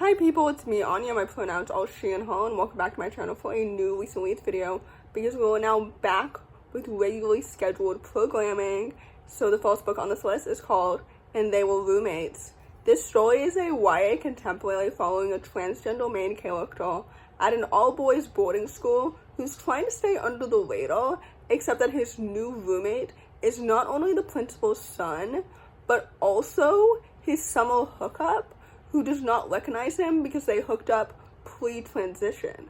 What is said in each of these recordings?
Hi people, it's me, Anja. My pronouns are she and her, and welcome back to my channel for a new recently video because we're now back with regularly scheduled programming. So the first book on this list is called And They Were Roommates. This story is a YA contemporary following a transgender main character at an all-boys boarding school who's trying to stay under the radar, except that his new roommate is not only the principal's son, but also his summer hookup, who does not recognize him because they hooked up pre-transition.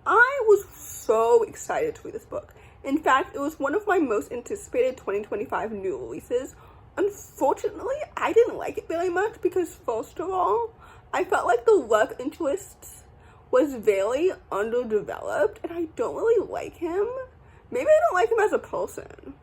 I was so excited to read this book. In fact, it was one of my most anticipated 2025 new releases. Unfortunately, I didn't like it very much because, first of all, I felt like the love interest was very underdeveloped, and I don't really like him. Maybe I don't like him as a person.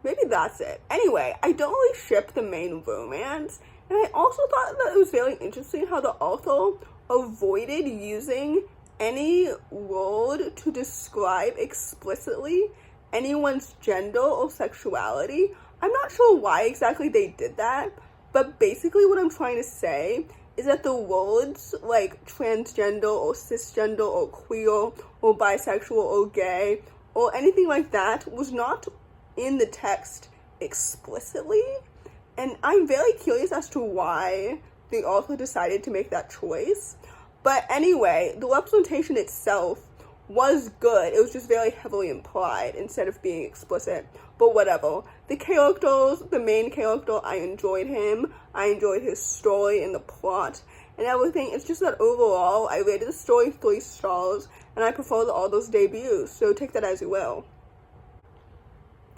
Maybe that's it. Anyway, I don't really ship the main romance. And I also thought that it was very interesting how the author avoided using any word to describe explicitly anyone's gender or sexuality. I'm not sure why exactly they did that, but basically what I'm trying to say is that the words like transgender or cisgender or queer or bisexual or gay or anything like that was not in the text explicitly. And I'm very curious as to why the author decided to make that choice. But anyway, the representation itself was good. It was just very heavily implied instead of being explicit. But whatever. The characters, the main character, I enjoyed him. I enjoyed his story and the plot and everything. It's just that overall, I rated the story 3 stars. And I prefer the author's debut. So take that as you will.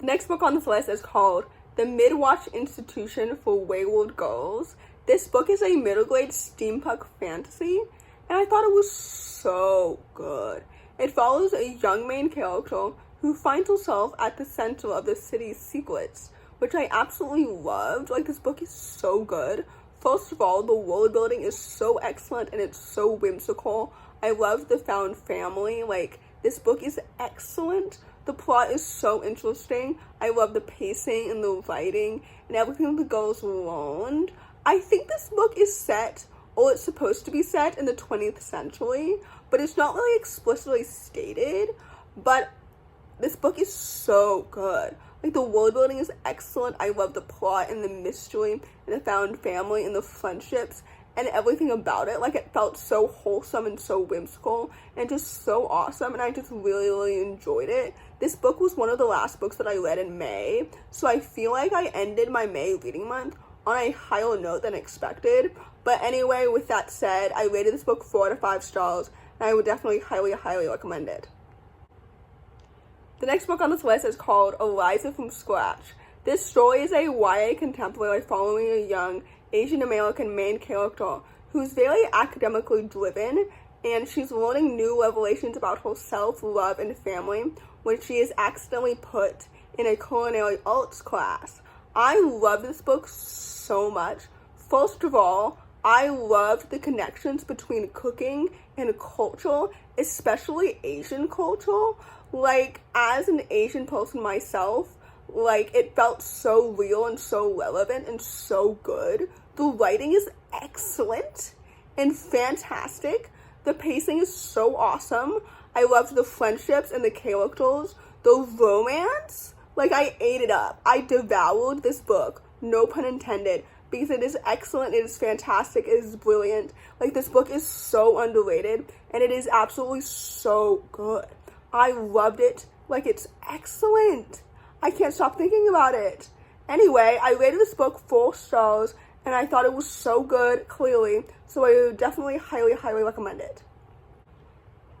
The next book on this list is called The Midwatch Institution for Wayward Girls. This book is a middle grade steampunk fantasy, and I thought it was so good. It follows a young main character who finds herself at the center of the city's secrets, which I absolutely loved. Like, this book is so good. First of all, the world building is so excellent and it's so whimsical. I loved the found family. Like, this book is excellent. The plot is so interesting. I love the pacing and the writing and everything the girls learned. I think this book is set, or it's supposed to be set in the 20th century, but it's not really explicitly stated. But this book is so good. Like, the world building is excellent. I love the plot and the mystery and the found family and the friendships and everything about it. Like, it felt so wholesome and so whimsical and just so awesome, and I just really, really enjoyed it. This book was one of the last books that I read in May, so I feel like I ended my May reading month on a higher note than expected. But anyway, with that said, I rated this book 4 out of 5 stars, and I would definitely highly, highly recommend it. The next book on this list is called Eliza from Scratch. This story is a YA contemporary following a young Asian American main character who's very academically driven, and she's learning new revelations about herself, love, and family when she is accidentally put in a culinary arts class. I love this book so much. First of all, I loved the connections between cooking and culture, especially Asian culture. Like, as an Asian person myself, like, it felt so real and so relevant and so good. The writing is excellent and fantastic. The pacing is so awesome. I loved the friendships and the characters. The romance, like, I ate it up. I devoured this book, no pun intended, because it is excellent, it is fantastic, it is brilliant. Like, this book is so underrated, and it is absolutely so good. I loved it. Like, it's excellent. I can't stop thinking about it. Anyway, I rated this book 4 stars, and I thought it was so good, clearly, so I would definitely highly, highly recommend it.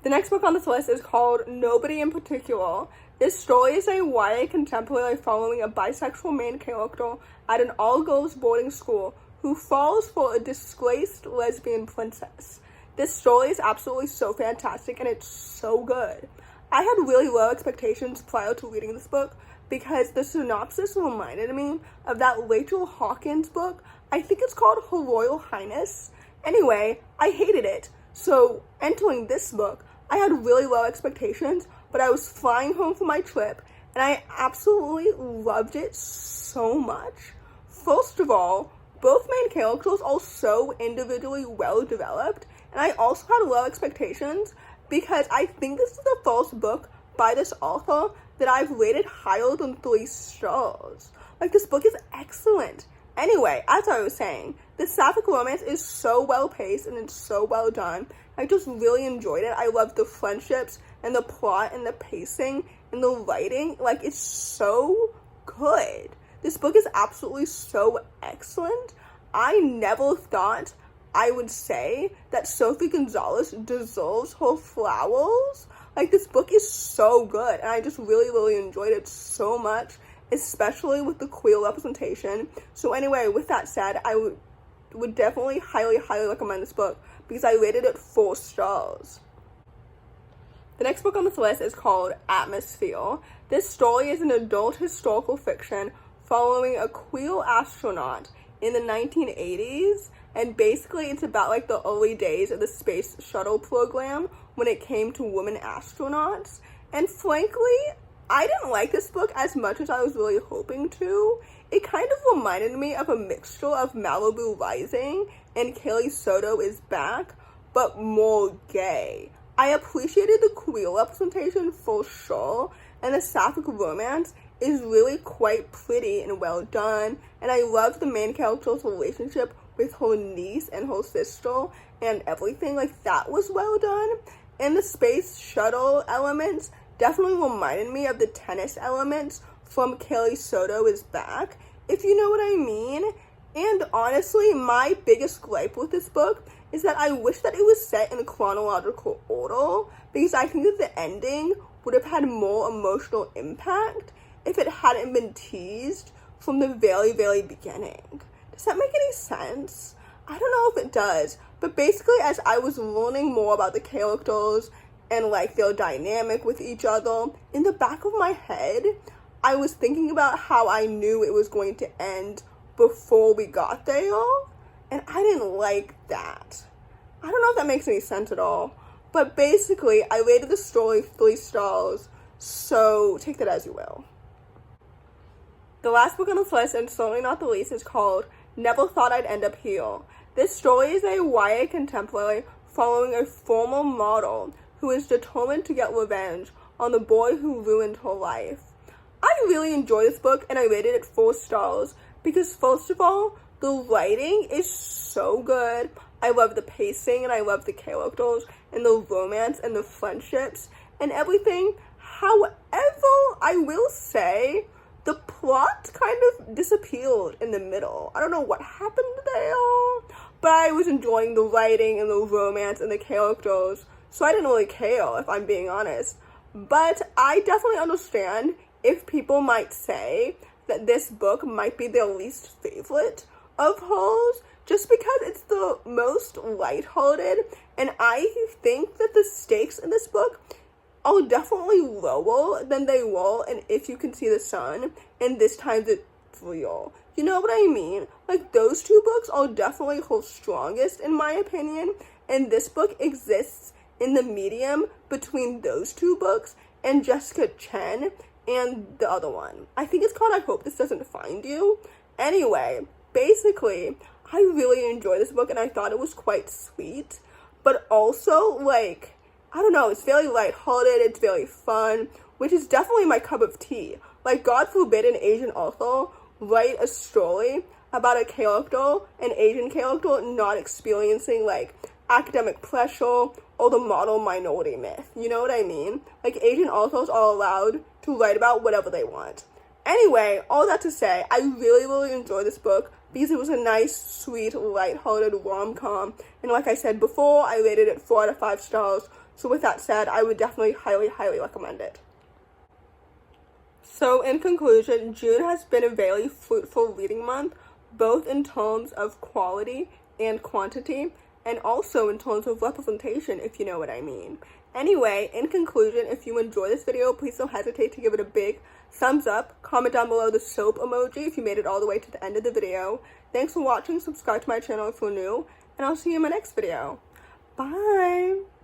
The next book on this list is called Nobody in Particular. This story is a YA contemporary following a bisexual main character at an all-girls boarding school who falls for a disgraced lesbian princess. This story is absolutely so fantastic, and it's so good. I had really low expectations prior to reading this book because the synopsis reminded me of that Rachel Hawkins book. I think it's called Her Royal Highness. Anyway, I hated it. So entering this book, I had really low expectations, but I was flying home from my trip and I absolutely loved it so much. First of all, both main characters are so individually well developed, and I also had low expectations because I think this is the first book by this author that I've rated higher than 3 stars. Like, this book is excellent. Anyway, as I was saying, the sapphic romance is so well paced and it's so well done. I just really enjoyed it. I love the friendships and the plot and the pacing and the writing. Like, it's so good. This book is absolutely so excellent. I never thought I would say that Sophie Gonzales deserves her flowers. Like, this book is so good, and I just really, really enjoyed it so much, especially with the queer representation. So anyway, with that said, I would definitely highly, highly recommend this book because I rated it 4 stars. The next book on this list is called Atmosphere. This story is an adult historical fiction following a queer astronaut in the 1980s, and basically it's about like the early days of the space shuttle program when it came to women astronauts. And frankly, I didn't like this book as much as I was really hoping to. It kind of reminded me of a mixture of Malibu Rising and Kelly Soto is Back, but more gay. I appreciated the queer representation for sure, and the sapphic romance is really quite pretty and well done, and I love the main character's relationship with her niece and her sister and everything. Like, that was well done. And the space shuttle elements definitely reminded me of the tennis elements from Kelly Soto is Back, if you know what I mean. And honestly, my biggest gripe with this book is that I wish that it was set in chronological order, because I think that the ending would have had more emotional impact if it hadn't been teased from the very, very beginning. Does that make any sense? I don't know if it does, but basically as I was learning more about the characters and like their dynamic with each other, in the back of my head, I was thinking about how I knew it was going to end before we got there, and I didn't like that. I don't know if that makes any sense at all, but basically I rated the story 3 stars, so take that as you will. The last book on this list, and certainly not the least, is called Never Thought I'd End Up Here. This story is a YA contemporary following a former model who is determined to get revenge on the boy who ruined her life. I really enjoyed this book, and I rated it 4 stars because, first of all, the writing is so good. I love the pacing, and I love the characters, and the romance, and the friendships, and everything. However, I will say the plot kind of disappeared in the middle. I don't know what happened there, but I was enjoying the writing and the romance and the characters, so I didn't really care, if I'm being honest. But I definitely understand if people might say that this book might be their least favorite of hers, just because it's the most lighthearted, and I think that the stakes in this book are definitely lower than they were in If You Can See the Sun, and This Time It's Real. You know what I mean? Like, those 2 books are definitely her strongest, in my opinion, and this book exists in the medium between those 2 books and Jessica Chen and the other one. I think it's called I Hope This Doesn't Find You. Anyway, basically, I really enjoyed this book, and I thought it was quite sweet, but also, like, I don't know, it's very lighthearted, it's very fun, which is definitely my cup of tea. Like, God forbid an Asian author write a story about a character, an Asian character, not experiencing, like, academic pressure or the model minority myth. You know what I mean? Like, Asian authors are allowed to write about whatever they want. Anyway, all that to say, I really, really enjoyed this book because it was a nice, sweet, lighthearted rom-com. And like I said before, I rated it 4 out of 5 stars. So with that said, I would definitely highly, highly recommend it. So in conclusion, June has been a very fruitful reading month, both in terms of quality and quantity, and also in terms of representation, if you know what I mean. Anyway, in conclusion, if you enjoy this video, please don't hesitate to give it a big thumbs up. Comment down below the soap emoji if you made it all the way to the end of the video. Thanks for watching. Subscribe to my channel if you're new, and I'll see you in my next video. Bye!